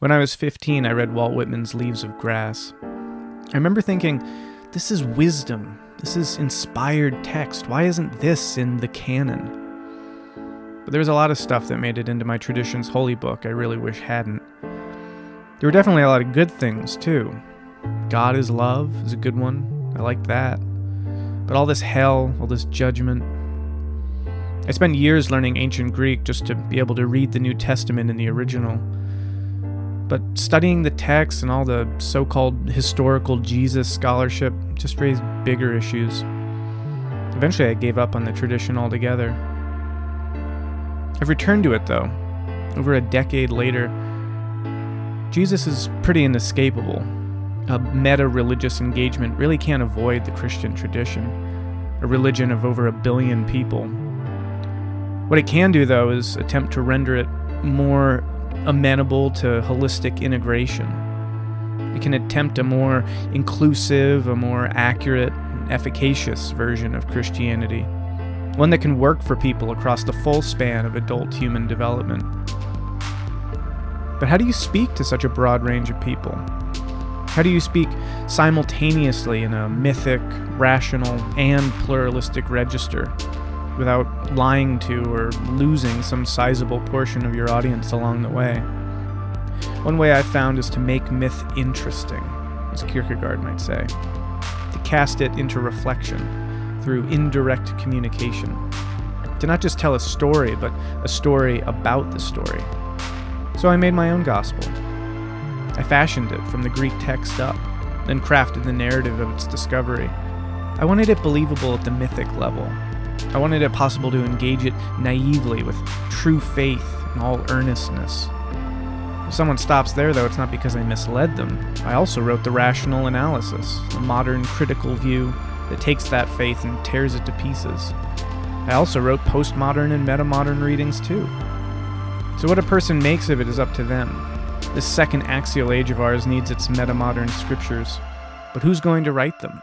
When I was 15, I read Walt Whitman's Leaves of Grass. I remember thinking, this is wisdom. This is inspired text. Why isn't this in the canon? But there was a lot of stuff that made it into my tradition's holy book I really wish hadn't. There were definitely a lot of good things, too. God is love is a good one. I like that. But all this hell, all this judgment. I spent years learning ancient Greek just to be able to read the New Testament in the original. But studying the text and all the so-called historical Jesus scholarship just raised bigger issues. Eventually I gave up on the tradition altogether. I've returned to it, though, over a decade later. Jesus is pretty inescapable. A meta-religious engagement really can't avoid the Christian tradition, a religion of over 1 billion people. What it can do, though, is attempt to render it more amenable to holistic integration. It can attempt a more inclusive, a more accurate, efficacious version of Christianity, one that can work for people across the full span of adult human development. But how do you speak to such a broad range of people? How do you speak simultaneously in a mythic, rational, and pluralistic register without lying to or losing some sizable portion of your audience along the way? One way I've found is to make myth interesting, as Kierkegaard might say, to cast it into reflection through indirect communication, to not just tell a story, but a story about the story. So I made my own gospel. I fashioned it from the Greek text up, then crafted the narrative of its discovery. I wanted it believable at the mythic level. I wanted it possible to engage it naively with true faith and all earnestness. If someone stops there, though, it's not because I misled them. I also wrote the rational analysis, a modern critical view that takes that faith and tears it to pieces. I also wrote postmodern and metamodern readings, too. So what a person makes of it is up to them. This second axial age of ours needs its metamodern scriptures, but who's going to write them?